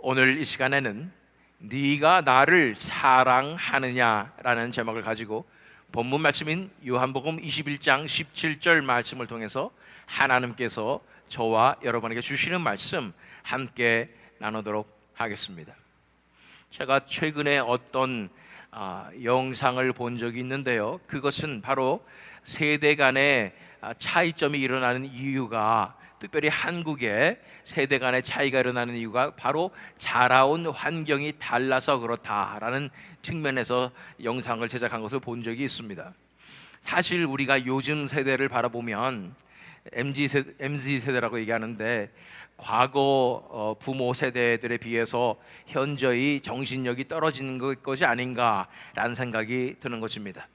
오늘 이 시간에는 네가 나를 사랑하느냐라는 제목을 가지고 본문 말씀인 요한복음 21장 17절 말씀을 통해서 하나님께서 저와 여러분에게 주시는 말씀 함께 나누도록 하겠습니다. 제가 최근에 어떤 영상을 본 적이 있는데요, 그것은 바로 세대 간의 차이점이 일어나는 이유가, 특별히 한국의 세대 간의 차이가 일어나는 이유가 바로 자라온 환경이 달라서 그렇다라는 측면에서 영상을 제작한 것을 본 적이 있습니다. 사실 우리가 요즘 세대를 바라보면 MZ세대라고 얘기하는데, 과거 부모 세대들에 비해서 현저히 정신력이 떨어지는 것이 아닌가라는 생각이 드는 것입니다.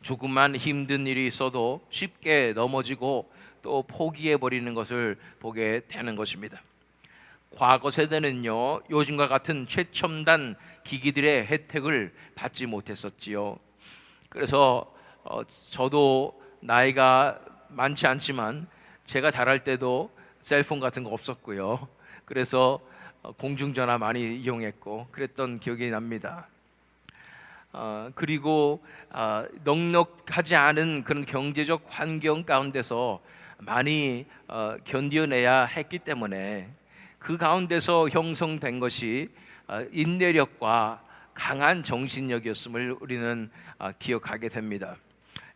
조금만 힘든 일이 있어도 쉽게 넘어지고 또 포기해버리는 것을 보게 되는 것입니다. 과거 세대는요, 요즘과 같은 최첨단 기기들의 혜택을 받지 못했었지요. 그래서 저도 나이가 많지 않지만 제가 자랄 때도 셀폰 같은 거 없었고요. 그래서 공중전화 많이 이용했고 그랬던 기억이 납니다. 그리고 넉넉하지 않은 그런 경제적 환경 가운데서 많이 견뎌내야 했기 때문에 그 가운데서 형성된 것이 인내력과 강한 정신력이었음을 우리는 기억하게 됩니다.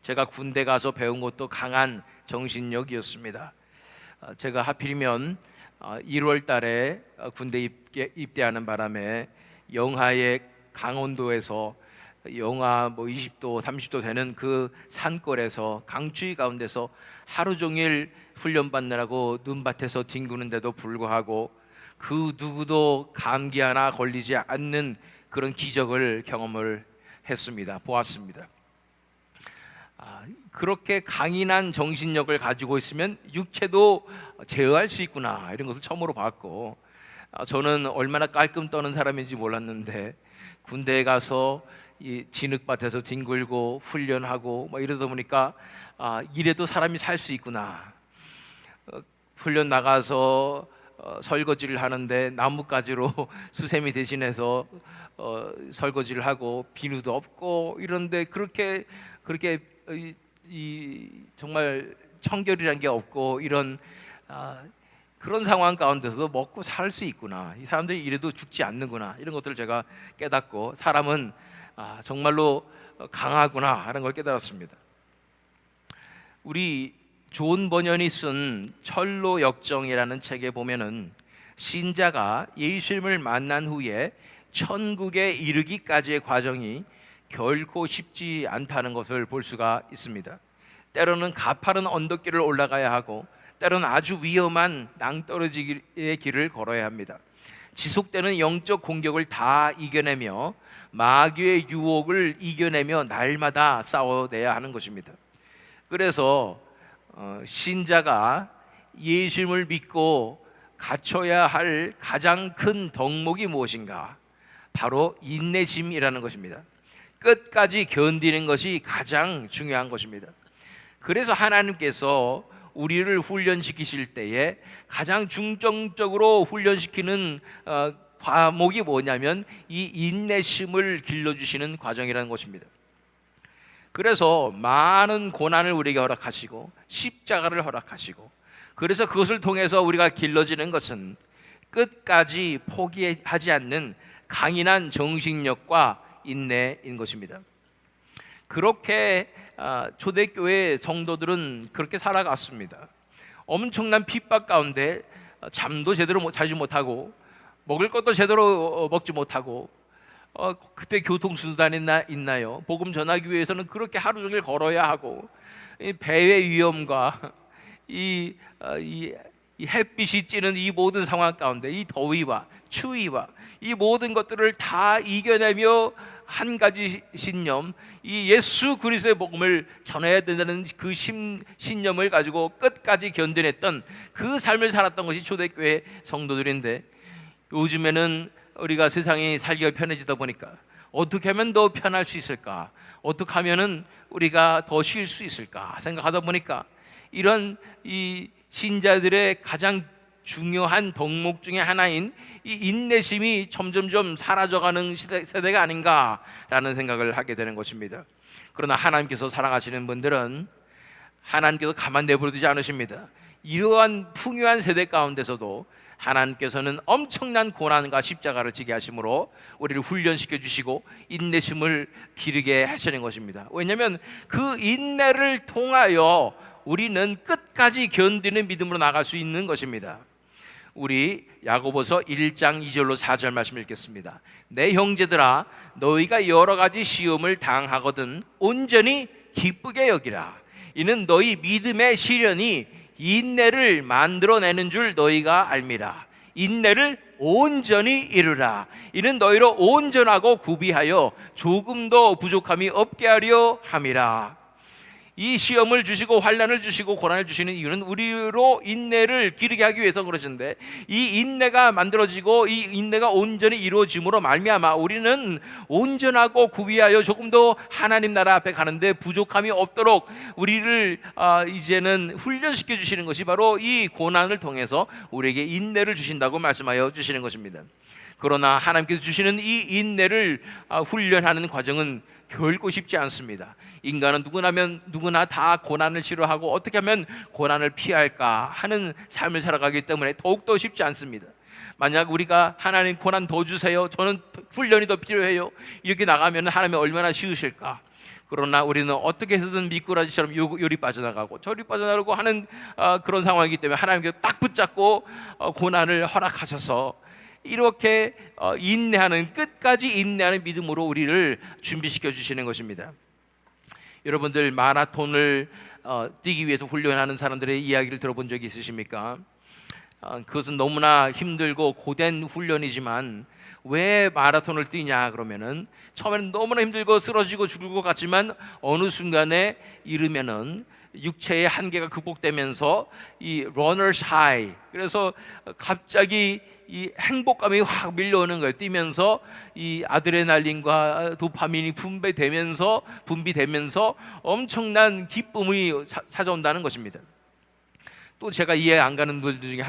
제가 군대 가서 배운 것도 강한 정신력이었습니다. 제가 하필이면 1월 달에 군대 입대하는 바람에 영하의 강원도에서 영하 20도, 30도 되는 그 산골에서 강추위 가운데서 하루 종일 훈련 받느라고 눈밭에서 뒹구는데도 불구하고 그 누구도 감기 하나 걸리지 않는 그런 기적을 경험을 했습니다. 보았습니다. 그렇게 강인한 정신력을 가지고 있으면 육체도 제어할 수 있구나, 이런 것을 처음으로 봤고, 저는 얼마나 깔끔 떠는 사람인지 몰랐는데 군대에 가서 이 진흙밭에서 뒹굴고 훈련하고 이러다 보니까 이래도 사람이 살 수 있구나. 훈련 나가서 설거지를 하는데 나뭇가지로 수세미 대신해서 설거지를 하고 비누도 없고 이런데 그렇게 정말 청결이란 게 없고 이런 그런 상황 가운데서도 먹고 살 수 있구나, 이 사람들이 이래도 죽지 않는구나, 이런 것들을 제가 깨닫고 사람은 정말로 강하구나 하는 걸 깨달았습니다. 우리 존 버년이 쓴 철로 역정이라는 책에 보면은 신자가 예수님을 만난 후에 천국에 이르기까지의 과정이 결코 쉽지 않다는 것을 볼 수가 있습니다. 때로는 가파른 언덕길을 올라가야 하고 때로는 아주 위험한 낭떠러지의 길을 걸어야 합니다. 지속되는 영적 공격을 다 이겨내며 마귀의 유혹을 이겨내며 날마다 싸워내야 하는 것입니다. 그래서 신자가 예수님을 믿고 갖춰야 할 가장 큰 덕목이 무엇인가? 바로 인내심이라는 것입니다. 끝까지 견디는 것이 가장 중요한 것입니다. 그래서 하나님께서 우리를 훈련시키실 때에 가장 중점적으로 훈련시키는 과목이 뭐냐면 이 인내심을 길러주시는 과정이라는 것입니다. 그래서 많은 고난을 우리에게 허락하시고 십자가를 허락하시고, 그래서 그것을 통해서 우리가 길러지는 것은 끝까지 포기하지 않는 강인한 정신력과 인내인 것입니다. 그렇게 초대교회 성도들은 그렇게 살아갔습니다. 엄청난 핍박 가운데 잠도 제대로 자지 못하고 먹을 것도 제대로 먹지 못하고 그때 교통수단이 있나요? 복음 전하기 위해서는 그렇게 하루 종일 걸어야 하고, 이 배의 위험과 이 햇빛이 찌는 이 모든 상황 가운데 이 더위와 추위와 이 모든 것들을 다 이겨내며 한 가지 신념, 이 예수 그리스도의 복음을 전해야 된다는 그 신념을 가지고 끝까지 견뎌냈던 그 삶을 살았던 것이 초대교회 성도들인데, 요즘에는 우리가 세상이 살기가 편해지다 보니까 어떻게 하면 더 편할 수 있을까, 어떻게 하면은 우리가 더 쉴 수 있을까 생각하다 보니까 이런 이 신자들의 가장 중요한 덕목 중에 하나인 이 인내심이 점점점 사라져가는 세대가 아닌가라는 생각을 하게 되는 것입니다. 그러나 하나님께서 사랑하시는 분들은 하나님께서 가만 내버려두지 않으십니다. 이러한 풍요한 세대 가운데서도 하나님께서는 엄청난 고난과 십자가를 지게 하심으로 우리를 훈련시켜 주시고 인내심을 기르게 하시는 것입니다. 왜냐하면 그 인내를 통하여 우리는 끝까지 견디는 믿음으로 나갈 수 있는 것입니다. 우리 야고보서 1장 2절로 4절 말씀 읽겠습니다. 내 형제들아, 너희가 여러 가지 시험을 당하거든 온전히 기쁘게 여기라. 이는 너희 믿음의 시련이 인내를 만들어내는 줄 너희가 알미라. 인내를 온전히 이루라. 이는 너희로 온전하고 구비하여 조금도 부족함이 없게 하려 함이라. 이 시험을 주시고 환난을 주시고 고난을 주시는 이유는 우리로 인내를 기르게 하기 위해서 그러시는데, 이 인내가 만들어지고 이 인내가 온전히 이루어짐으로 말미암아 우리는 온전하고 구비하여 조금 더 하나님 나라 앞에 가는데 부족함이 없도록 우리를 이제는 훈련시켜 주시는 것이 바로 이 고난을 통해서 우리에게 인내를 주신다고 말씀하여 주시는 것입니다. 그러나 하나님께서 주시는 이 인내를 훈련하는 과정은 결코 쉽지 않습니다. 인간은 누구나 다 고난을 싫어하고 어떻게 하면 고난을 피할까 하는 삶을 살아가기 때문에 더욱더 쉽지 않습니다. 만약 우리가 하나님 고난 더 주세요, 저는 훈련이 더 필요해요, 이렇게 나가면 하나님이 얼마나 쉬우실까. 그러나 우리는 어떻게 해서든 미꾸라지처럼 요리 빠져나가고 저리 빠져나가고 하는 그런 상황이기 때문에 하나님께서 딱 붙잡고 고난을 허락하셔서 이렇게 인내하는, 끝까지 인내하는 믿음으로 우리를 준비시켜 주시는 것입니다. 여러분들 마라톤을 뛰기 위해서 훈련하는 사람들의 이야기를 들어본 적이 있으십니까? 그것은 너무나 힘들고 고된 훈련이지만 왜 마라톤을 뛰냐 그러면은 처음에는 너무나 힘들고 쓰러지고 죽을 것 같지만 어느 순간에 이르면은 육체의 한계가 극복되면서 이 runners high, 그래서 갑자기 이 행복감이 확 밀려오는 거예요. 뛰면서 이 아드레날린과 도파민이 분비되면서 엄청난 기쁨이 찾아온다는 것입니다. 또 제가 이해 안 가는 분들 중에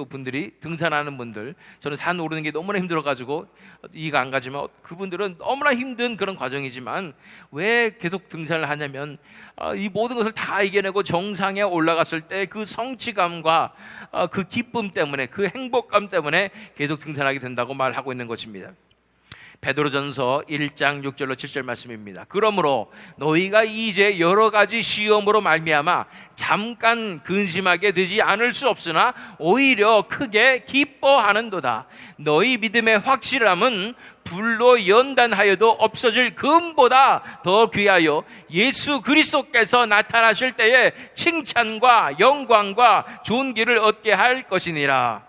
분들이 등산하는 분들, 저는 산 오르는 게 너무나 힘들어가지고 이해가 안 가지만 그분들은 너무나 힘든 그런 과정이지만 왜 계속 등산을 하냐면 이 모든 것을 다 이겨내고 정상에 올라갔을 때 그 성취감과 그 기쁨 때문에, 그 행복감 때문에 계속 등산하게 된다고 말하고 있는 것입니다. 베드로전서 1장 6절로 7절 말씀입니다. 그러므로 너희가 이제 여러 가지 시험으로 말미암아 잠깐 근심하게 되지 않을 수 없으나 오히려 크게 기뻐하는도다. 너희 믿음의 확실함은 불로 연단하여도 없어질 금보다 더 귀하여 예수 그리스도께서 나타나실 때에 칭찬과 영광과 존귀를 얻게 할 것이니라.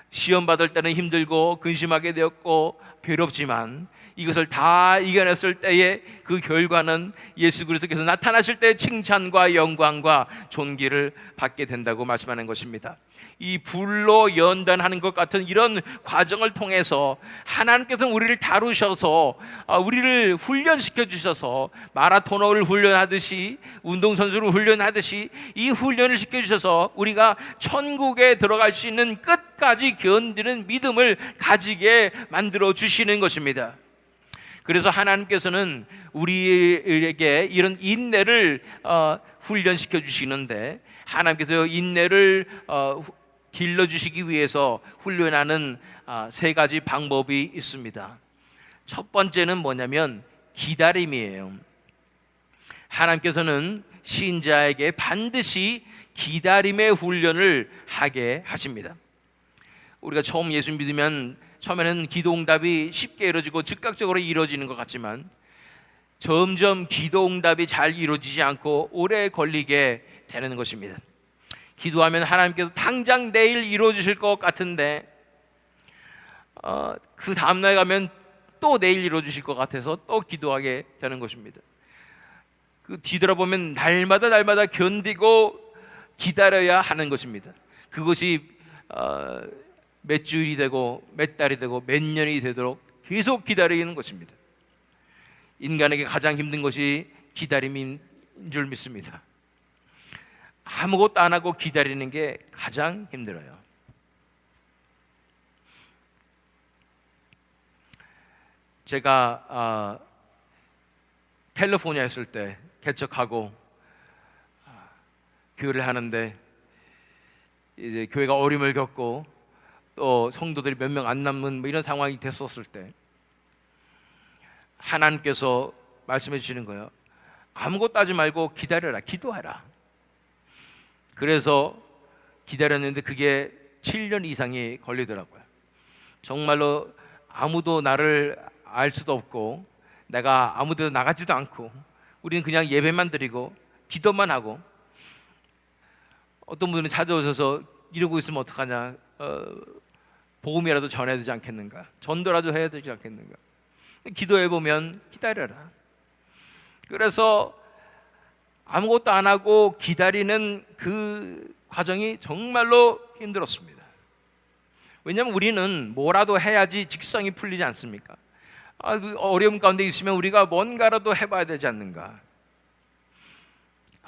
시험 받을 때는 힘들고 근심하게 되었고 괴롭지만 이것을 다 이겨냈을 때의 그 결과는 예수 그리스도께서 나타나실 때 칭찬과 영광과 존귀를 받게 된다고 말씀하는 것입니다. 이 불로 연단하는 것 같은 이런 과정을 통해서 하나님께서 우리를 다루셔서 우리를 훈련시켜 주셔서 마라토너를 훈련하듯이, 운동선수를 훈련하듯이 이 훈련을 시켜주셔서 우리가 천국에 들어갈 수 있는 끝까지 견디는 믿음을 가지게 만들어 주시는 것입니다. 그래서 하나님께서는 우리에게 이런 인내를 훈련시켜 주시는데, 하나님께서 인내를 길러주시기 위해서 훈련하는 세 가지 방법이 있습니다. 첫 번째는 뭐냐면 기다림이에요. 하나님께서는 신자에게 반드시 기다림의 훈련을 하게 하십니다. 우리가 처음 예수 믿으면 처음에는 기도응답이 쉽게 이루어지고 즉각적으로 이루어지는 것 같지만 점점 기도응답이 잘 이루어지지 않고 오래 걸리게 되는 것입니다. 기도하면 하나님께서 당장 내일 이루어주실 것 같은데 그 다음날 가면 또 내일 이루어주실 것 같아서 또 기도하게 되는 것입니다. 그 뒤돌아보면 날마다 견디고 기다려야 하는 것입니다. 그것이 몇 주일이 되고 몇 달이 되고 몇 년이 되도록 계속 기다리는 것입니다. 인간에게 가장 힘든 것이 기다림인 줄 믿습니다. 아무것도 안 하고 기다리는 게 가장 힘들어요. 제가 캘리포니아에 있을 때 개척하고 교회를 하는데, 이제 교회가 어려움을 겪고 또 성도들이 몇 명 안 남는 뭐 이런 상황이 됐었을 때 하나님께서 말씀해 주시는 거예요. 아무것도 하지 말고 기다려라, 기도하라. 그래서 기다렸는데 그게 7년 이상이 걸리더라고요. 정말로 아무도 나를 알 수도 없고 내가 아무데도 나가지도 않고 우리는 그냥 예배만 드리고 기도만 하고, 어떤 분들은 찾아오셔서 이러고 있으면 어떡하냐, 복음이라도 전해야 되지 않겠는가, 전도라도 해야 되지 않겠는가. 기도해보면 기다려라. 그래서 아무것도 안 하고 기다리는 그 과정이 정말로 힘들었습니다. 왜냐하면 우리는 뭐라도 해야지 직성이 풀리지 않습니까? 그 어려움 가운데 있으면 우리가 뭔가라도 해봐야 되지 않는가.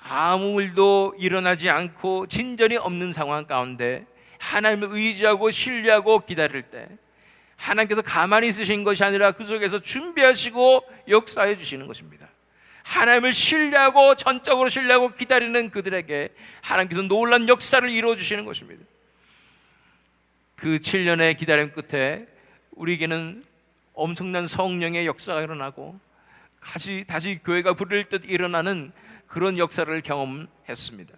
아무 일도 일어나지 않고 진전이 없는 상황 가운데 하나님을 의지하고 신뢰하고 기다릴 때 하나님께서 가만히 있으신 것이 아니라 그 속에서 준비하시고 역사해 주시는 것입니다. 하나님을 신뢰하고 전적으로 신뢰하고 기다리는 그들에게 하나님께서 놀라운 역사를 이루어 주시는 것입니다. 그 7년의 기다림 끝에 우리에게는 엄청난 성령의 역사가 일어나고 다시 교회가 부를 듯 일어나는 그런 역사를 경험했습니다.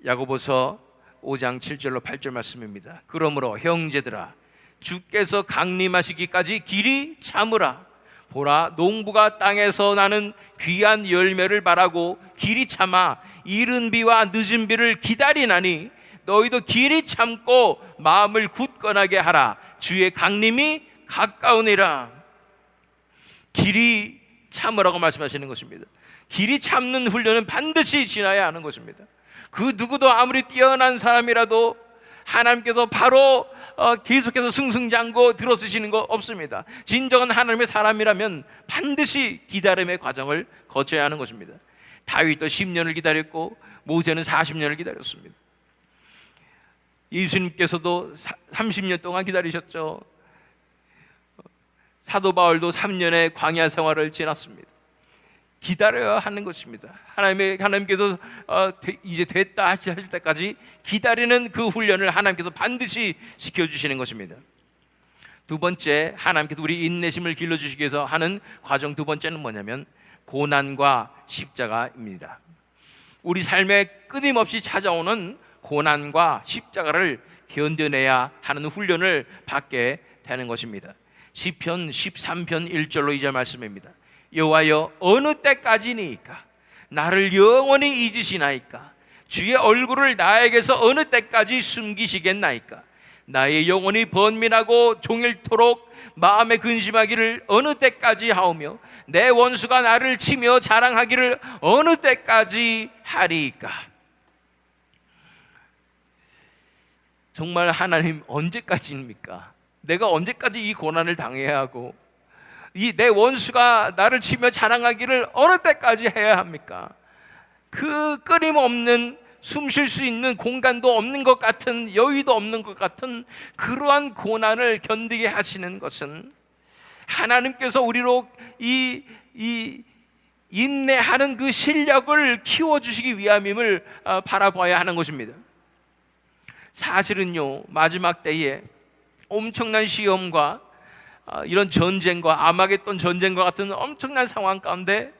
야고보서 5장 7절로 8절 말씀입니다. 그러므로 형제들아, 주께서 강림하시기까지 길이 참으라. 보라, 농부가 땅에서 나는 귀한 열매를 바라고 길이 참아 이른 비와 늦은 비를 기다리나니 너희도 길이 참고 마음을 굳건하게 하라. 주의 강림이 가까우니라. 길이 참으라고 말씀하시는 것입니다. 길이 참는 훈련은 반드시 지나야 하는 것입니다. 그 누구도 아무리 뛰어난 사람이라도 하나님께서 바로 계속해서 승승장구 들어쓰시는 거 없습니다. 진정한 하나님의 사람이라면 반드시 기다림의 과정을 거쳐야 하는 것입니다. 다윗도 10년을 기다렸고 모세는 40년을 기다렸습니다. 예수님께서도 30년 동안 기다리셨죠. 사도 바울도 3년의 광야 생활을 지났습니다. 기다려야 하는 것입니다. 하나님께서 이제 됐다 하실 때까지 기다리는 그 훈련을 하나님께서 반드시 시켜주시는 것입니다. 두 번째, 하나님께서 우리 인내심을 길러주시기 위해서 하는 과정 두 번째는 뭐냐면 고난과 십자가입니다. 우리 삶에 끊임없이 찾아오는 고난과 십자가를 견뎌내야 하는 훈련을 받게 되는 것입니다. 시편 13편 1절로 2절 말씀입니다. 여호와여, 어느 때까지니까 나를 영원히 잊으시나이까? 주의 얼굴을 나에게서 어느 때까지 숨기시겠나이까? 나의 영혼이 번민하고 종일토록 마음에 근심하기를 어느 때까지 하오며 내 원수가 나를 치며 자랑하기를 어느 때까지 하리이까? 정말 하나님, 언제까지입니까? 내가 언제까지 이 고난을 당해야 하고 이 내 원수가 나를 치며 자랑하기를 어느 때까지 해야 합니까? 그 끊임없는 숨 쉴 수 있는 공간도 없는 것 같은, 여유도 없는 것 같은 그러한 고난을 견디게 하시는 것은 하나님께서 우리로 이 인내하는 그 실력을 키워주시기 위함임을 바라봐야 하는 것입니다. 사실은요, 마지막 때에 엄청난 시험과 이런 전쟁과 아마겟돈 전쟁과 같은 엄청난 상황 가운데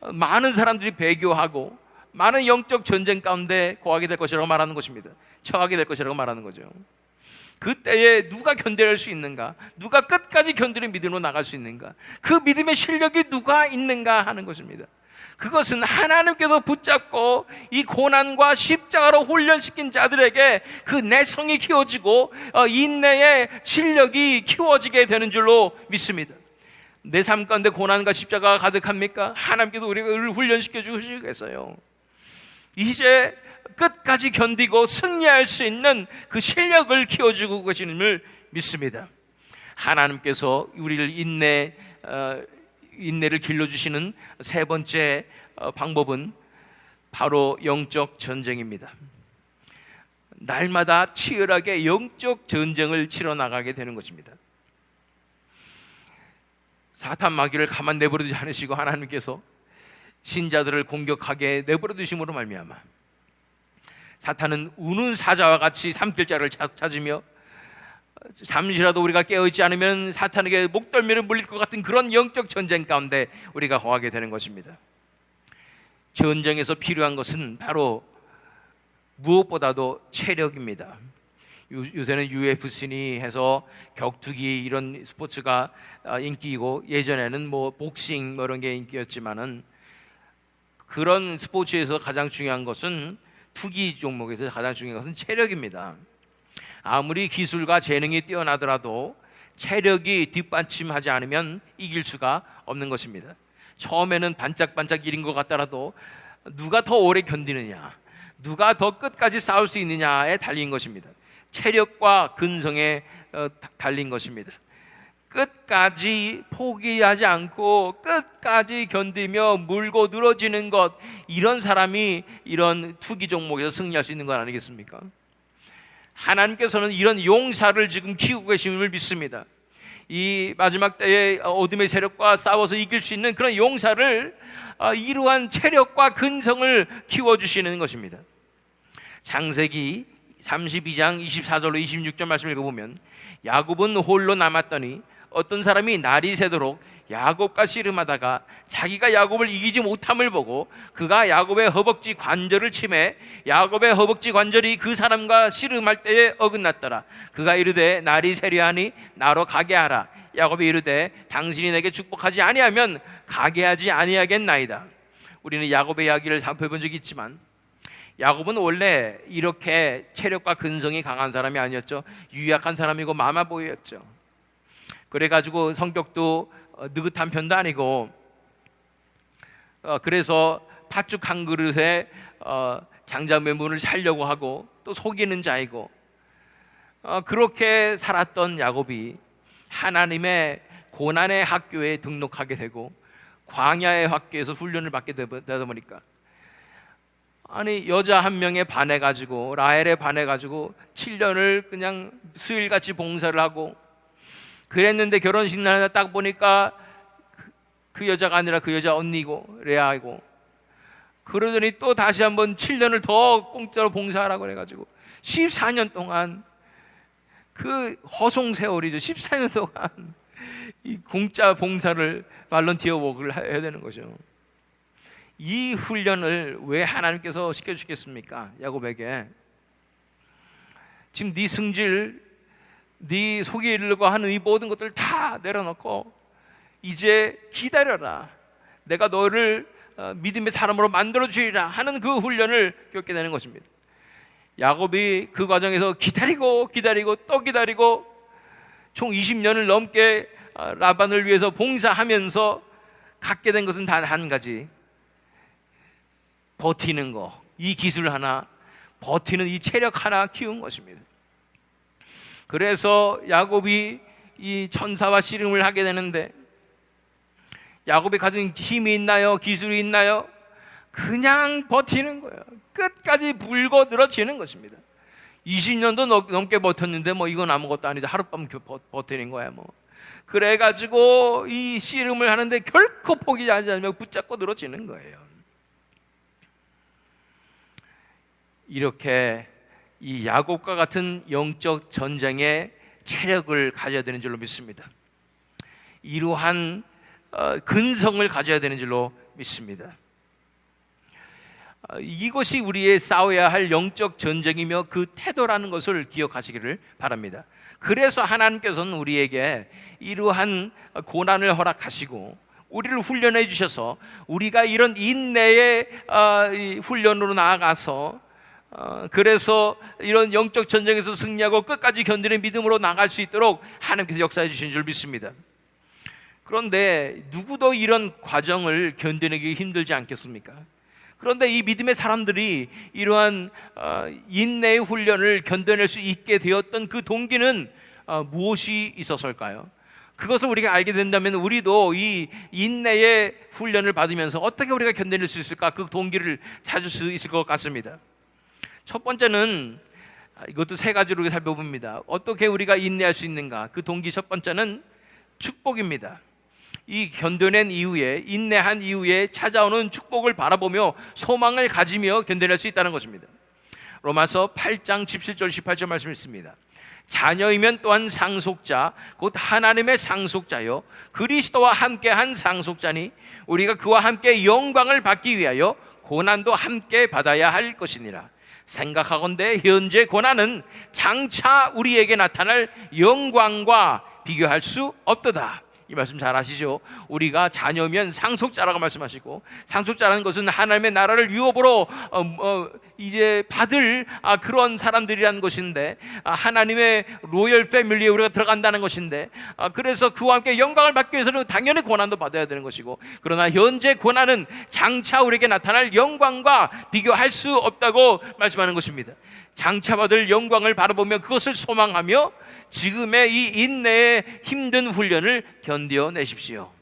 많은 사람들이 배교하고 많은 영적 전쟁 가운데 거하게 될 것이라고 말하는 것입니다. 처하게 될 것이라고 말하는 거죠. 그때에 누가 견뎌낼 수 있는가? 누가 끝까지 견디는 믿음으로 나갈 수 있는가? 그 믿음의 실력이 누가 있는가 하는 것입니다. 그것은 하나님께서 붙잡고 이 고난과 십자가로 훈련시킨 자들에게 그 내성이 키워지고 인내의 실력이 키워지게 되는 줄로 믿습니다. 내 삶 가운데 고난과 십자가가 가득합니까? 하나님께서 우리를 훈련시켜 주시겠어요. 이제 끝까지 견디고 승리할 수 있는 그 실력을 키워주고 계시는 줄 믿습니다. 하나님께서 우리를 인내를 길러주시는 세 번째 방법은 바로 영적 전쟁입니다. 날마다 치열하게 영적 전쟁을 치러 나가게 되는 것입니다. 사탄 마귀를 가만 내버려 두지 않으시고 하나님께서 신자들을 공격하게 내버려 두심으로 말미암아 사탄은 우는 사자와 같이 삼킬 자를 찾으며 잠시라도 우리가 깨어있지 않으면 사탄에게 목덜미를 물릴 것 같은 그런 영적 전쟁 가운데 우리가 거하게 되는 것입니다. 전쟁에서 필요한 것은 바로 무엇보다도 체력입니다. 요새는 UFC 해서 격투기 이런 스포츠가 인기이고, 예전에는 뭐 복싱 이런 게 인기였지만은 그런 스포츠에서 가장 중요한 것은, 투기 종목에서 가장 중요한 것은 체력입니다. 아무리 기술과 재능이 뛰어나더라도 체력이 뒷받침하지 않으면 이길 수가 없는 것입니다. 처음에는 반짝반짝 이긴 것 같더라도 누가 더 오래 견디느냐, 누가 더 끝까지 싸울 수 있느냐에 달린 것입니다. 체력과 근성에 달린 것입니다. 끝까지 포기하지 않고 끝까지 견디며 물고 늘어지는 것, 이런 사람이 이런 투기 종목에서 승리할 수 있는 건 아니겠습니까? 하나님께서는 이런 용사를 지금 키우고 계심을 믿습니다. 이 마지막 때에 어둠의 세력과 싸워서 이길 수 있는 그런 용사를, 이러한 체력과 근성을 키워주시는 것입니다. 창세기 32장 24절로 26절 말씀을 읽어보면, 야곱은 홀로 남았더니 어떤 사람이 날이 새도록 야곱과 씨름하다가 자기가 야곱을 이기지 못함을 보고 그가 야곱의 허벅지 관절을 치매 야곱의 허벅지 관절이 그 사람과 씨름할 때에 어긋났더라. 그가 이르되 날이 새려하니 나로 가게 하라. 야곱이 이르되 당신이 내게 축복하지 아니하면 가게 하지 아니하겠나이다. 우리는 야곱의 이야기를 살펴본 적이 있지만, 야곱은 원래 이렇게 체력과 근성이 강한 사람이 아니었죠. 유약한 사람이고 마마보이였죠. 그래가지고 성격도 느긋한 편도 아니고, 그래서 팥죽 한 그릇에 장자매문을 살려고 하고 또 속이는 자이고, 그렇게 살았던 야곱이 하나님의 고난의 학교에 등록하게 되고 광야의 학교에서 훈련을 받게 되다 보니까, 아니 여자 한 명에 반해가지고, 라헬에 반해가지고 7년을 그냥 수일같이 봉사를 하고 그랬는데, 결혼식 날 딱 보니까 그 여자가 아니라 그 여자 언니고 레아이고, 그러더니 또 다시 한번 7년을 더 공짜로 봉사하라고 그래가지고 14년 동안, 그 허송 세월이죠. 14년 동안 이 공짜 봉사를, 발런티어 워크를 해야 되는 거죠. 이 훈련을 왜 하나님께서 시켜주시겠습니까? 야곱에게 지금 네 승질, 네 속에 이르려고 하는 이 모든 것들 다 내려놓고 이제 기다려라, 내가 너를 믿음의 사람으로 만들어 주리라 하는 그 훈련을 겪게 되는 것입니다. 야곱이 그 과정에서 기다리고 또 기다리고 총 20년을 넘게 라반을 위해서 봉사하면서 갖게 된 것은 단 한 가지, 버티는 거, 이 기술 하나, 버티는 이 체력 하나 키운 것입니다. 그래서 야곱이 이 천사와 씨름을 하게 되는데, 야곱이 가진 힘이 있나요? 기술이 있나요? 그냥 버티는 거예요. 끝까지 물고 늘어지는 것입니다. 20년도 넘게 버텼는데 뭐 이건 아무것도 아니죠. 하룻밤 버티는 거야 뭐. 그래가지고 이 씨름을 하는데 결코 포기하지 않으며 붙잡고 늘어지는 거예요. 이렇게 이 야곱과 같은 영적 전쟁의 체력을 가져야 되는 줄로 믿습니다. 이러한 근성을 가져야 되는 줄로 믿습니다. 이것이 우리의 싸워야 할 영적 전쟁이며 그 태도라는 것을 기억하시기를 바랍니다. 그래서 하나님께서는 우리에게 이러한 고난을 허락하시고 우리를 훈련해 주셔서 우리가 이런 인내의 훈련으로 나아가서, 그래서 이런 영적 전쟁에서 승리하고 끝까지 견디는 믿음으로 나갈 수 있도록 하나님께서 역사해 주신 줄 믿습니다. 그런데 누구도 이런 과정을 견디기 힘들지 않겠습니까? 그런데 이 믿음의 사람들이 이러한 인내의 훈련을 견뎌낼 수 있게 되었던 그 동기는 무엇이 있었을까요? 그것을 우리가 알게 된다면 우리도 이 인내의 훈련을 받으면서 어떻게 우리가 견뎌낼 수 있을까, 그 동기를 찾을 수 있을 것 같습니다. 첫 번째는 이것도 세 가지로 살펴봅니다. 어떻게 우리가 인내할 수 있는가? 그 동기 첫 번째는 축복입니다. 이 견뎌낸 이후에, 인내한 이후에 찾아오는 축복을 바라보며 소망을 가지며 견뎌낼 수 있다는 것입니다. 로마서 8장 17절 18절 말씀 있습니다. 자녀이면 또한 상속자 곧 하나님의 상속자요 그리스도와 함께한 상속자니 우리가 그와 함께 영광을 받기 위하여 고난도 함께 받아야 할 것이니라. 생각하건대 현재 고난은 장차 우리에게 나타날 영광과 비교할 수 없도다. 이 말씀 잘 아시죠? 우리가 자녀면 상속자라고 말씀하시고, 상속자라는 것은 하나님의 나라를 유업으로 이제 받을 그런 사람들이라는 것인데, 하나님의 로열 패밀리에 우리가 들어간다는 것인데, 그래서 그와 함께 영광을 받기 위해서는 당연히 고난도 받아야 되는 것이고, 그러나 현재 고난은 장차 우리에게 나타날 영광과 비교할 수 없다고 말씀하는 것입니다. 장차 받을 영광을 바라보며 그것을 소망하며 지금의 이 인내의 힘든 훈련을 견뎌내십시오.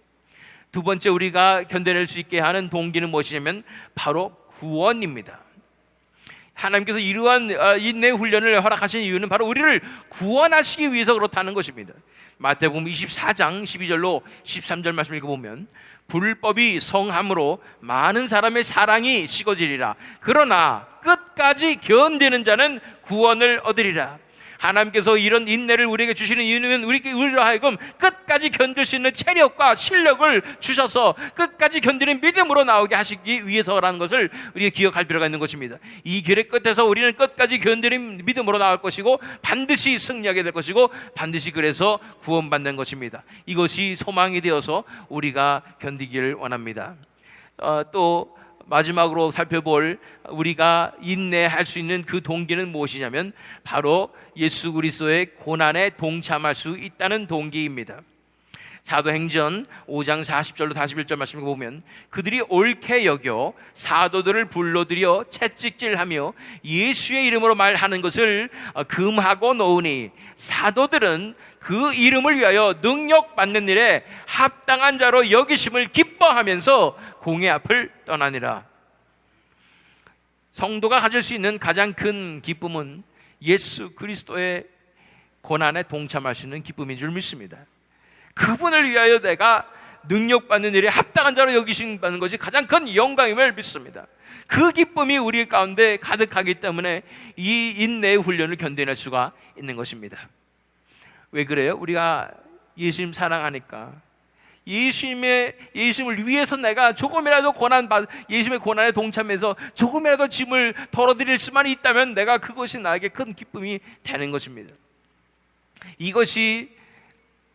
두 번째 우리가 견뎌낼 수 있게 하는 동기는 무엇이냐면 바로 구원입니다. 하나님께서 이러한 인내 훈련을 허락하신 이유는 바로 우리를 구원하시기 위해서 그렇다는 것입니다. 마태복음 24장 12절로 13절 말씀 읽어보면 불법이 성함으로 많은 사람의 사랑이 식어지리라. 그러나 끝까지 견디는 자는 구원을 얻으리라. 하나님께서 이런 인내를 우리에게 주시는 이유는 우리로 하여금 끝까지 견딜 수 있는 체력과 실력을 주셔서 끝까지 견디는 믿음으로 나오게 하시기 위해서라는 것을 우리가 기억할 필요가 있는 것입니다. 이 길의 끝에서 우리는 끝까지 견디는 믿음으로 나올 것이고 반드시 승리하게 될 것이고 반드시 그래서 구원받는 것입니다. 이것이 소망이 되어서 우리가 견디기를 원합니다. 또 마지막으로 살펴볼 우리가 인내할 수 있는 그 동기는 무엇이냐면 바로 예수 그리스도의 고난에 동참할 수 있다는 동기입니다. 사도행전 5장 40절로 41절 말씀을 보면 그들이 옳게 여겨 사도들을 불러들여 채찍질하며 예수의 이름으로 말하는 것을 금하고 놓으니 사도들은 그 이름을 위하여 능력받는 일에 합당한 자로 여기심을 기뻐하면서 공회 앞을 떠나니라. 성도가 가질 수 있는 가장 큰 기쁨은 예수 그리스도의 고난에 동참할 수 있는 기쁨인 줄 믿습니다. 그분을 위하여 내가 능력받는 일에 합당한 자로 여기신다는 것이 가장 큰 영광임을 믿습니다. 그 기쁨이 우리 가운데 가득하기 때문에 이 인내의 훈련을 견뎌낼 수가 있는 것입니다. 왜 그래요? 우리가 예수님 사랑하니까 예수님을 위해서 내가 조금이라도 예수님의 고난에 동참해서 조금이라도 짐을 덜어드릴 수만 있다면 내가 그것이 나에게 큰 기쁨이 되는 것입니다. 이것이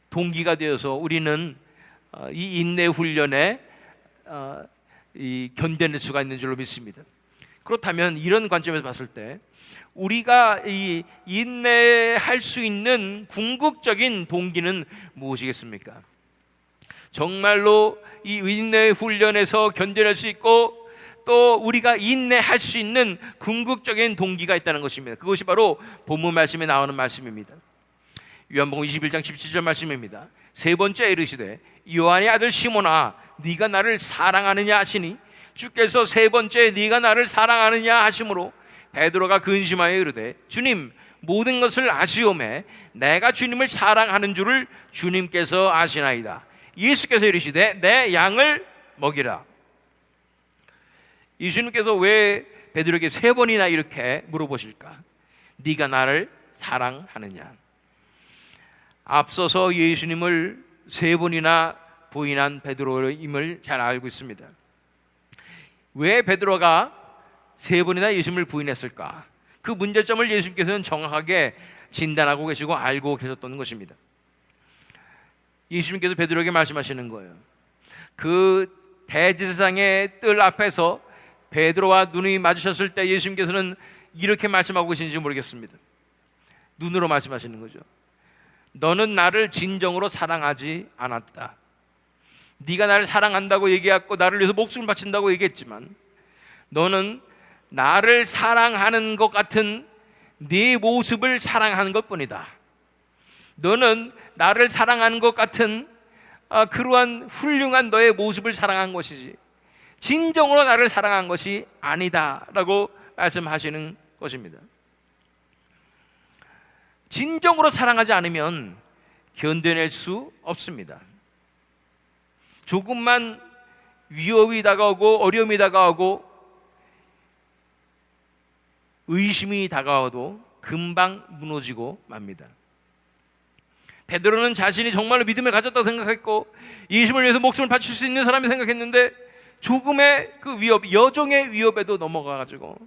동기가 되어서 우리는 이 인내 훈련에 견뎌낼 수가 있는 줄로 믿습니다. 그렇다면 이런 관점에서 봤을 때 우리가 이 인내할 수 있는 궁극적인 동기는 무엇이겠습니까? 정말로 이 인내 훈련에서 견뎌낼 수 있고 또 우리가 인내할 수 있는 궁극적인 동기가 있다는 것입니다. 그것이 바로 본문 말씀에 나오는 말씀입니다. 요한복음 21장 17절 말씀입니다. 세 번째 이르시되 요한의 아들 시몬아 네가 나를 사랑하느냐 하시니 주께서 세 번째 네가 나를 사랑하느냐 하심으로 베드로가 근심하여 이르되 주님 모든 것을 아시오매 내가 주님을 사랑하는 줄을 주님께서 아시나이다. 예수께서 이르시되 내 양을 먹이라. 예수님께서 왜 베드로에게 세 번이나 이렇게 물어보실까? 네가 나를 사랑하느냐. 앞서서 예수님을 세 번이나 부인한 베드로임을 잘 알고 있습니다. 왜 베드로가 세 번이나 예수님을 부인했을까? 그 문제점을 예수님께서는 정확하게 진단하고 계시고 알고 계셨던 것입니다. 예수님께서 베드로에게 말씀하시는 거예요. 그 대제사장의 뜰 앞에서 베드로와 눈이 마주쳤을 때 예수님께서는 이렇게 말씀하고 계신지 모르겠습니다. 눈으로 말씀하시는 거죠. 너는 나를 진정으로 사랑하지 않았다. 네가 나를 사랑한다고 얘기했고 나를 위해서 목숨을 바친다고 얘기했지만 너는 나를 사랑하는 것 같은 네 모습을 사랑하는 것뿐이다. 너는 나를 사랑하는 것 같은 그러한 훌륭한 너의 모습을 사랑한 것이지 진정으로 나를 사랑한 것이 아니다라고 말씀하시는 것입니다. 진정으로 사랑하지 않으면 견뎌낼 수 없습니다. 조금만 위협이 다가오고 어려움이 다가오고 의심이 다가와도 금방 무너지고 맙니다. 베드로는 자신이 정말로 믿음을 가졌다고 생각했고 예수님을 위해서 목숨을 바칠 수 있는 사람이 생각했는데 조금의 그 위협, 여종의 위협에도 넘어가가지고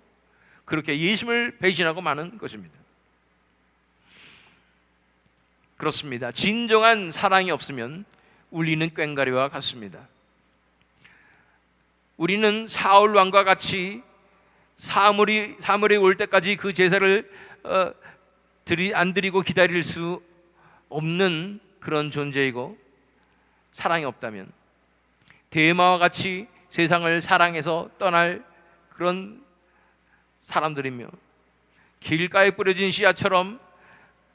그렇게 예수님을 배신하고 마는 것입니다. 그렇습니다. 진정한 사랑이 없으면 울리는 꽹과리와 같습니다. 우리는 사울 왕과 같이 사무엘이 올 때까지 그 제사를 안 드리고 기다릴 수 없는 그런 존재이고, 사랑이 없다면 데마와 같이 세상을 사랑해서 떠날 그런 사람들이며, 길가에 뿌려진 씨앗처럼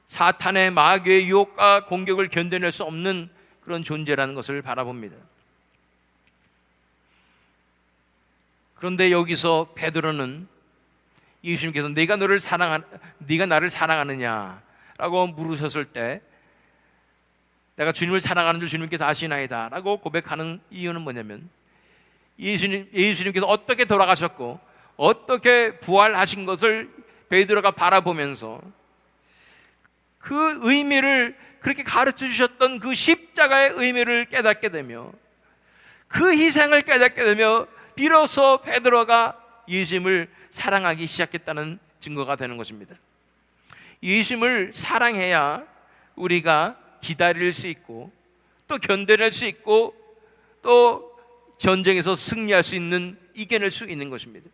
사탄의 마귀의 유혹과 공격을 견뎌낼 수 없는 그런 존재라는 것을 바라봅니다. 그런데 여기서 베드로는 예수님께서 네가 나를 사랑하느냐라고 물으셨을 때 내가 주님을 사랑하는 줄 주님께서 아시나이다 라고 고백하는 이유는 뭐냐면, 예수님께서 어떻게 돌아가셨고 어떻게 부활하신 것을 베드로가 바라보면서 그 의미를, 그렇게 가르쳐 주셨던 그 십자가의 의미를 깨닫게 되며 그 희생을 깨닫게 되며 비로소 베드로가 예수님을 사랑하기 시작했다는 증거가 되는 것입니다. 예수님을 사랑해야 우리가 기다릴 수 있고 또 견뎌낼 수 있고 또 전쟁에서 승리할 수 있는, 이겨낼 수 있는 것입니다.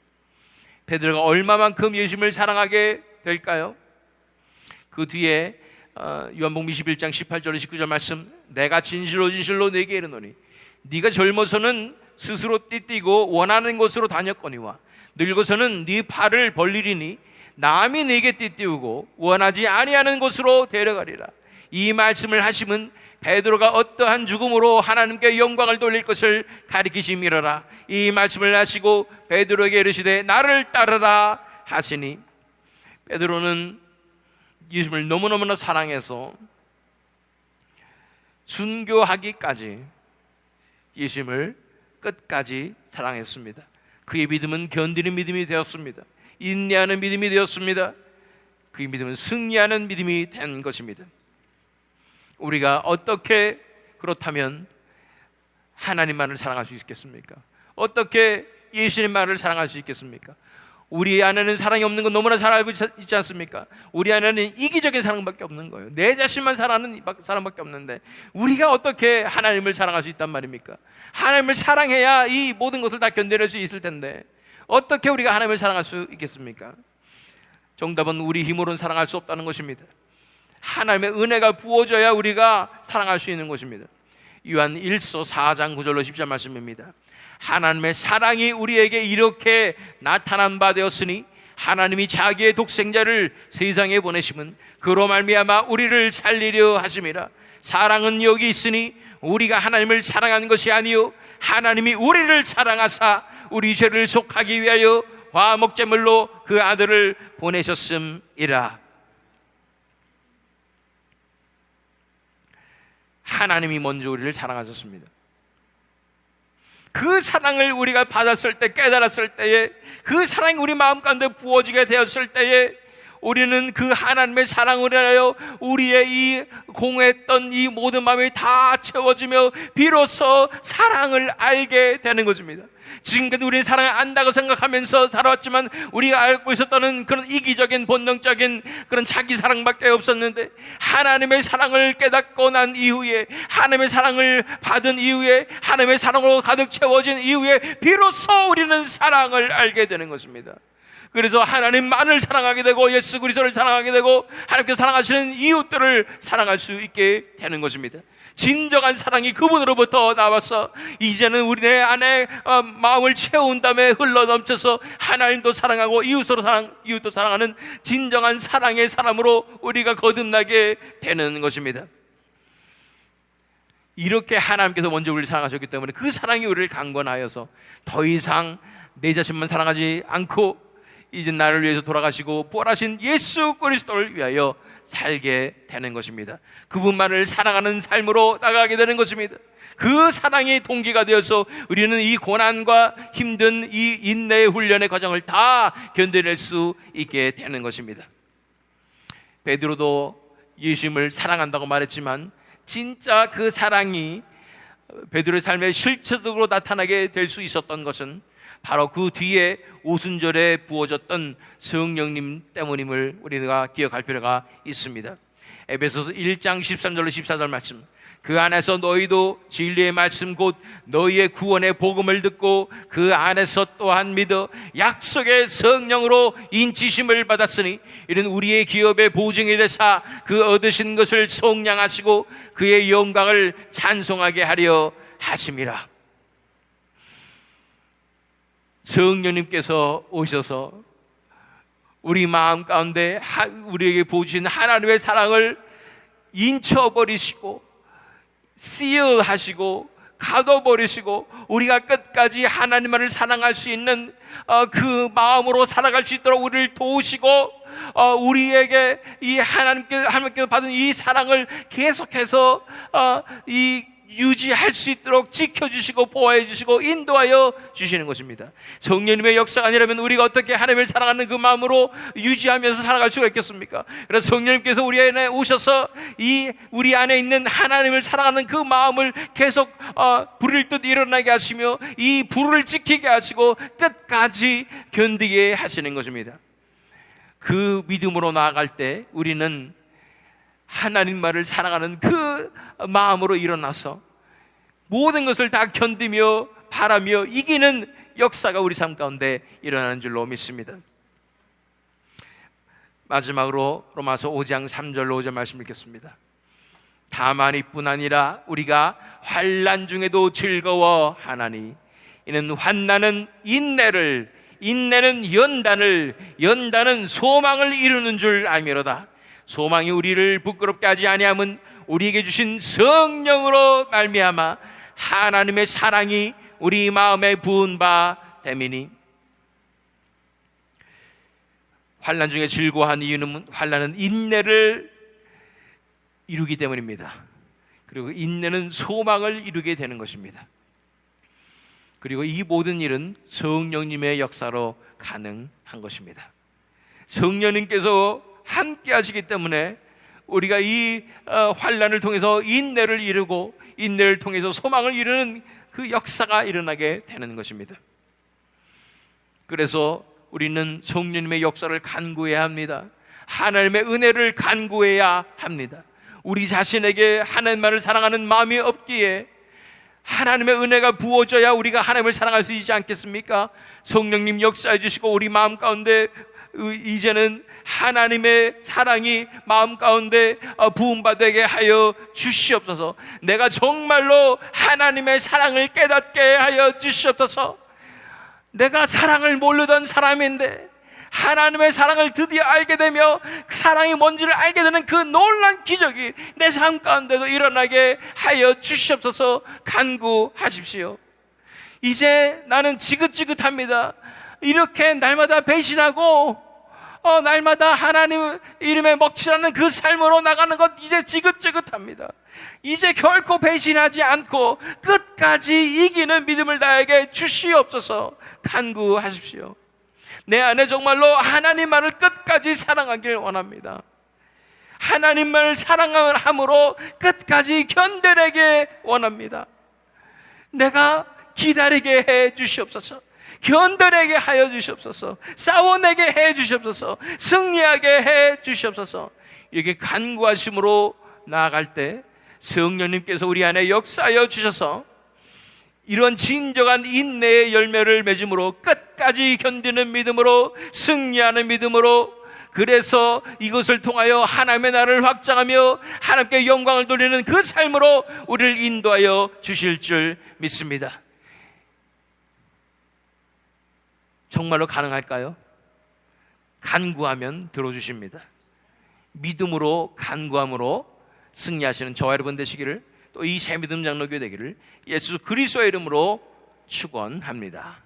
베드로가 얼마만큼 예수님을 사랑하게 될까요? 그 뒤에 요한복음 21장 18절 19절 말씀, 내가 진실로 네게 이르노니 네가 젊어서는 스스로 띠뛰고 원하는 곳으로 다녔거니와 늙어서는 네 발을 벌리리니 남이 네게 띠띠우고 원하지 아니하는 곳으로 데려가리라. 이 말씀을 하심은 베드로가 어떠한 죽음으로 하나님께 영광을 돌릴 것을 가리키심이로라. 이 말씀을 하시고 베드로에게 이르시되 나를 따르라 하시니, 베드로는 예수님을 너무너무나 사랑해서 순교하기까지 예수님을 끝까지 사랑했습니다. 그의 믿음은 견디는 믿음이 되었습니다. 인내하는 믿음이 되었습니다. 그의 믿음은 승리하는 믿음이 된 것입니다. 우리가 어떻게 그렇다면 하나님만을 사랑할 수 있겠습니까? 어떻게 예수님만을 사랑할 수 있겠습니까? 우리 안에는 사랑이 없는 건 너무나 잘 알고 있지 않습니까? 우리 안에는 이기적인 사랑밖에 없는 거예요. 내 자신만 사랑하는 사람밖에 없는데 우리가 어떻게 하나님을 사랑할 수 있단 말입니까? 하나님을 사랑해야 이 모든 것을 다 견뎌낼 수 있을 텐데 어떻게 우리가 하나님을 사랑할 수 있겠습니까? 정답은 우리 힘으로는 사랑할 수 없다는 것입니다. 하나님의 은혜가 부어져야 우리가 사랑할 수 있는 것입니다. 요한 1서 4장 9절로 10절 말씀입니다. 하나님의 사랑이 우리에게 이렇게 나타난 바 되었으니 하나님이 자기의 독생자를 세상에 보내심은 그로 말미암아 우리를 살리려 하심이라. 사랑은 여기 있으니 우리가 하나님을 사랑한 것이 아니요 하나님이 우리를 사랑하사 우리 죄를 속하기 위하여 화목제물로 그 아들을 보내셨음이라. 하나님이 먼저 우리를 사랑하셨습니다. 그 사랑을 우리가 받았을 때, 깨달았을 때에, 그 사랑이 우리 마음 가운데 부어지게 되었을 때에 우리는 그 하나님의 사랑을 하여 우리의 이 공허했던 이 모든 마음이 다 채워지며 비로소 사랑을 알게 되는 것입니다. 지금까지 우리는 사랑을 안다고 생각하면서 살아왔지만 우리가 알고 있었던 그런 이기적인 본능적인 그런 자기 사랑밖에 없었는데, 하나님의 사랑을 깨닫고 난 이후에, 하나님의 사랑을 받은 이후에, 하나님의 사랑으로 가득 채워진 이후에 비로소 우리는 사랑을 알게 되는 것입니다. 그래서 하나님만을 사랑하게 되고 예수 그리스도를 사랑하게 되고 하나님께서 사랑하시는 이웃들을 사랑할 수 있게 되는 것입니다. 진정한 사랑이 그분으로부터 나와서 이제는 우리 내 안에 마음을 채운 다음에 흘러넘쳐서 하나님도 사랑하고 이웃도 사랑하는 진정한 사랑의 사람으로 우리가 거듭나게 되는 것입니다. 이렇게 하나님께서 먼저 우리를 사랑하셨기 때문에 그 사랑이 우리를 강권하여서 더 이상 내 자신만 사랑하지 않고 이제 나를 위해서 돌아가시고 부활하신 예수 그리스도를 위하여 살게 되는 것입니다. 그분만을 사랑하는 삶으로 나가게 되는 것입니다. 그 사랑이 동기가 되어서 우리는 이 고난과 힘든 이 인내의 훈련의 과정을 다 견뎌낼 수 있게 되는 것입니다. 베드로도 예수님을 사랑한다고 말했지만 진짜 그 사랑이 베드로의 삶에 실체적으로 나타나게 될 수 있었던 것은 바로 그 뒤에 오순절에 부어졌던 성령님 때문임을 우리가 기억할 필요가 있습니다. 에베소서 1장 13절로 14절 말씀, 그 안에서 너희도 진리의 말씀 곧 너희의 구원의 복음을 듣고 그 안에서 또한 믿어 약속의 성령으로 인치심을 받았으니 이는 우리의 기업의 보증이 되사 그 얻으신 것을 속량하시고 그의 영광을 찬송하게 하려 하심이라. 성령님께서 오셔서 우리 마음 가운데 우리에게 보여주신 하나님의 사랑을 인쳐버리시고 씨어하시고 가둬버리시고 우리가 끝까지 하나님만을 사랑할 수 있는 그 마음으로 살아갈 수 있도록 우리를 도우시고 우리에게 이 하나님께서 받은 이 사랑을 계속해서 유지할 수 있도록 지켜주시고 보호해 주시고 인도하여 주시는 것입니다. 성령님의 역사가 아니라면 우리가 어떻게 하나님을 사랑하는 그 마음으로 유지하면서 살아갈 수가 있겠습니까? 그래서 성령님께서 우리 안에 오셔서 우리 안에 있는 하나님을 사랑하는 그 마음을 계속 불일 듯 일어나게 하시며 이 불을 지키게 하시고 끝까지 견디게 하시는 것입니다. 그 믿음으로 나아갈 때 우리는 하나님만을 사랑하는 그 마음으로 일어나서 모든 것을 다 견디며 바라며 이기는 역사가 우리 삶 가운데 일어나는 줄로 믿습니다. 마지막으로 로마서 5장 3절로 5절 말씀 읽겠습니다. 다만 이뿐 아니라 우리가 환난 중에도 즐거워하나니 이는 환난은 인내를, 인내는 연단을, 연단은 소망을 이루는 줄 알미로다. 소망이 우리를 부끄럽게 하지 아니함은 우리에게 주신 성령으로 말미암아 하나님의 사랑이 우리 마음에 부은 바 됨이니. 환난 중에 즐거워하는 이유는 환난은 인내를 이루기 때문입니다. 그리고 인내는 소망을 이루게 되는 것입니다. 그리고 이 모든 일은 성령님의 역사로 가능한 것입니다. 성령님께서 함께 하시기 때문에 우리가 이 환난을 통해서 인내를 이루고 인내를 통해서 소망을 이루는 그 역사가 일어나게 되는 것입니다. 그래서 우리는 성령님의 역사를 간구해야 합니다. 하나님의 은혜를 간구해야 합니다. 우리 자신에게 하나님만을 사랑하는 마음이 없기에 하나님의 은혜가 부어져야 우리가 하나님을 사랑할 수 있지 않겠습니까? 성령님 역사해 주시고 우리 마음 가운데 이제는 하나님의 사랑이 마음 가운데 부음받게 하여 주시옵소서. 내가 정말로 하나님의 사랑을 깨닫게 하여 주시옵소서. 내가 사랑을 모르던 사람인데 하나님의 사랑을 드디어 알게 되며 그 사랑이 뭔지를 알게 되는 그 놀라운 기적이 내 삶 가운데도 일어나게 하여 주시옵소서. 간구하십시오. 이제 나는 지긋지긋합니다. 이렇게 날마다 배신하고 날마다 하나님 이름에 먹칠하는 그 삶으로 나가는 것 이제 지긋지긋합니다. 이제 결코 배신하지 않고 끝까지 이기는 믿음을 나에게 주시옵소서. 간구하십시오. 내 안에 정말로 하나님만을 끝까지 사랑하길 원합니다. 하나님만을 사랑함으로 끝까지 견뎌내게 원합니다. 내가 기다리게 해 주시옵소서. 견뎌내게 하여 주시옵소서. 싸워내게 해 주시옵소서. 승리하게 해 주시옵소서. 이렇게 간구하심으로 나아갈 때 성령님께서 우리 안에 역사하여 주셔서 이런 진정한 인내의 열매를 맺음으로 끝까지 견디는 믿음으로 승리하는 믿음으로 그래서 이것을 통하여 하나님의 나라를 확장하며 하나님께 영광을 돌리는 그 삶으로 우리를 인도하여 주실 줄 믿습니다. 정말로 가능할까요? 간구하면 들어주십니다. 믿음으로 간구함으로 승리하시는 저와 여러분 되시기를, 또 이 새믿음 장로교회 되기를 예수 그리스도의 이름으로 축원합니다.